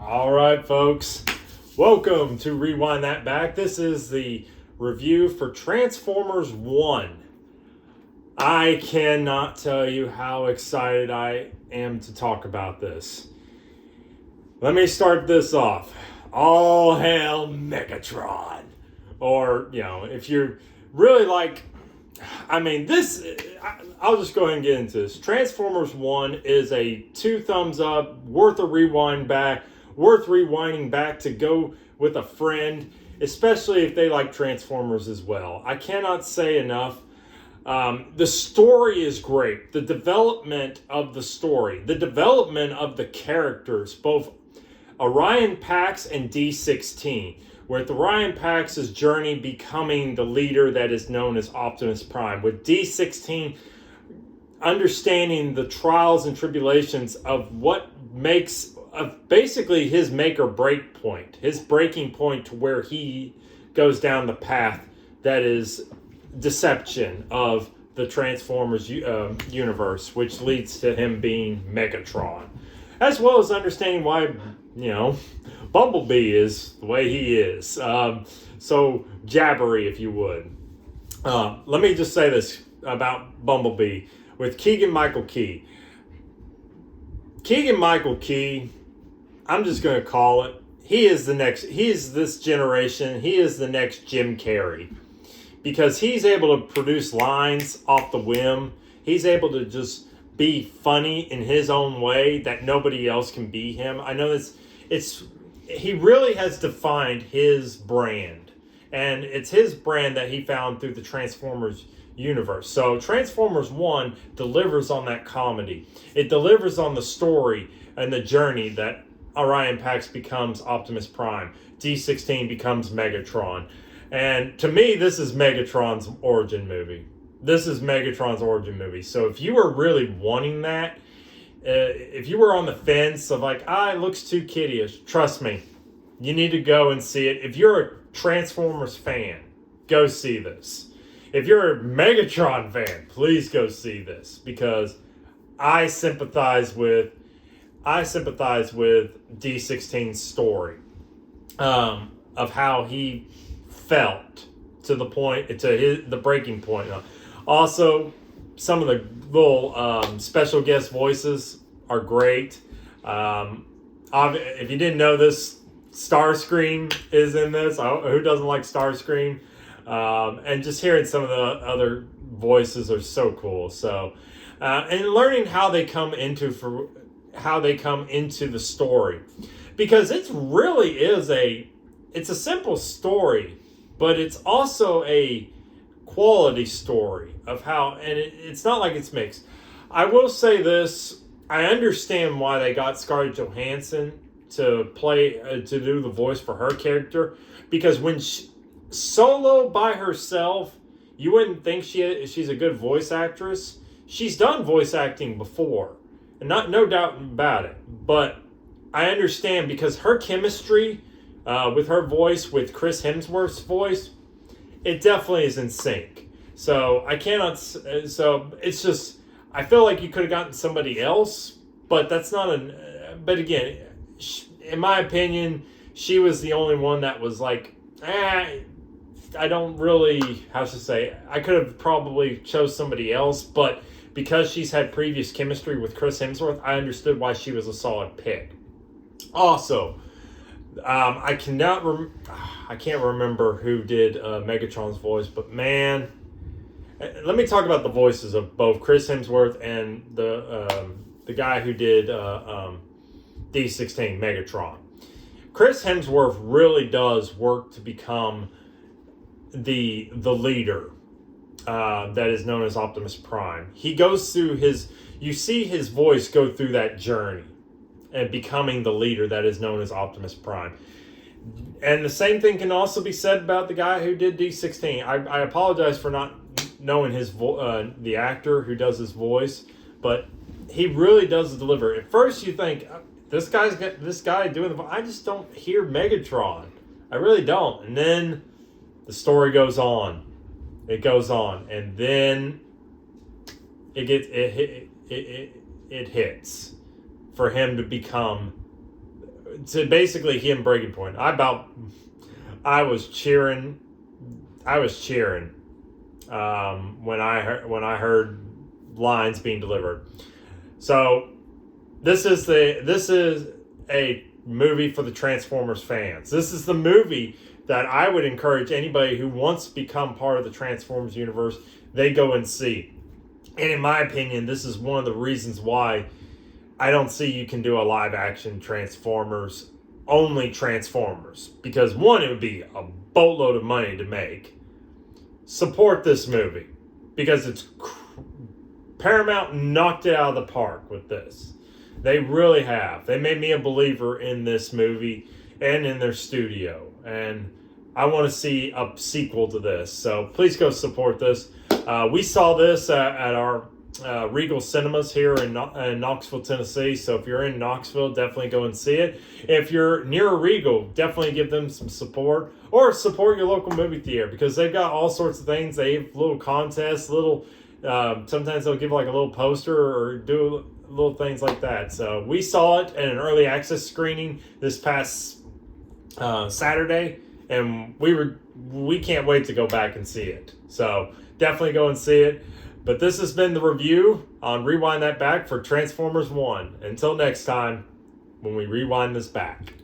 All right, folks. Welcome to Rewind That Back. This is the review for Transformers 1. I cannot tell you how excited I am to talk about this. Let me start this off. All hail Megatron. Or, if you're really like, I'll just go ahead and get into this. Transformers 1 is a 2 thumbs up, worth a rewind back, worth rewinding back to go with a friend, especially if they like Transformers as well. I cannot say enough. The story is great. The development of the story, the development of the characters, both Orion Pax and D16, with Orion Pax's journey becoming the leader that is known as Optimus Prime, with D16 understanding the trials and tribulations of what makes basically his make or break point, his breaking point to where he goes down the path that is deception of the Transformers universe, which leads to him being Megatron, as well as understanding why, Bumblebee is the way he is. So jabbery, if you would. Let me just say this about Bumblebee with Keegan-Michael Key. Keegan-Michael Key, I'm just going to call it, he is this generation, he is the next Jim Carrey. Because he's able to produce lines off the whim. He's able to just be funny in his own way that nobody else can be him. I know he really has defined his brand. And it's his brand that he found through the Transformers universe. So Transformers 1 delivers on that comedy. It delivers on the story and the journey that Orion Pax becomes Optimus Prime. D16 becomes Megatron. And to me, this is Megatron's origin movie. This is Megatron's origin movie. So if you were really wanting that, if you were on the fence of like, it looks too kiddie-ish, trust me, you need to go and see it. If you're a Transformers fan, go see this. If you're a Megatron fan, please go see this, because I sympathize with D16's story of how he felt to the point, the breaking point. Also, some of the little special guest voices are great. If you didn't know this, Starscream is in this. Who doesn't like Starscream? And just hearing some of the other voices are so cool. So, and learning how they come into the story, because it really is it's a simple story, but it's also a quality story of how, and it's not like it's mixed. I will say this: I understand why they got Scarlett Johansson to do the voice for her character, because when solo by herself, you wouldn't think she's a good voice actress. She's done voice acting before, and no doubt about it. But I understand, because her chemistry with her voice, with Chris Hemsworth's voice, it definitely is in sync. So I cannot. So it's just, I feel like you could have gotten somebody else, but that's not But again, in my opinion, she was the only one that was like, I don't really, I could have probably chose somebody else, but because she's had previous chemistry with Chris Hemsworth, I understood why she was a solid pick. Also, I can't remember who did Megatron's voice, but man, let me talk about the voices of both Chris Hemsworth and the guy who did D16 Megatron. Chris Hemsworth really does work to become the leader that is known as Optimus Prime. He goes through you see his voice go through that journey and becoming the leader that is known as Optimus Prime. And the same thing can also be said about the guy who did D16. I apologize for not knowing the actor who does his voice, but he really does deliver. At first you think, this guy doing the voice, I just don't hear Megatron. I really don't. And then the story goes on. It goes on, and then it hits for him to become to basically him breaking point. I was cheering. I was cheering when I heard lines being delivered. So this is a movie for the Transformers fans. This is the movie that I would encourage anybody who wants to become part of the Transformers universe, they go and see. And in my opinion, this is one of the reasons why I don't see you can do a live action Transformers, only Transformers. Because one, it would be a boatload of money to make. Support this movie. Because Paramount knocked it out of the park with this. They really have. They made me a believer in this movie and in their studio. And I want to see a sequel to this. So please go support this. We saw this at our Regal Cinemas here in Knoxville, Tennessee. So if you're in Knoxville, definitely go and see it. If you're near a Regal, definitely give them some support. Or support your local movie theater, because they've got all sorts of things. They have little contests, sometimes they'll give like a little poster or do little things like that. So we saw it in an early access screening this past Saturday, and we can't wait to go back and see it. So definitely go and see it. But this has been the review on Rewind That Back for Transformers 1. Until next time, when we rewind this back.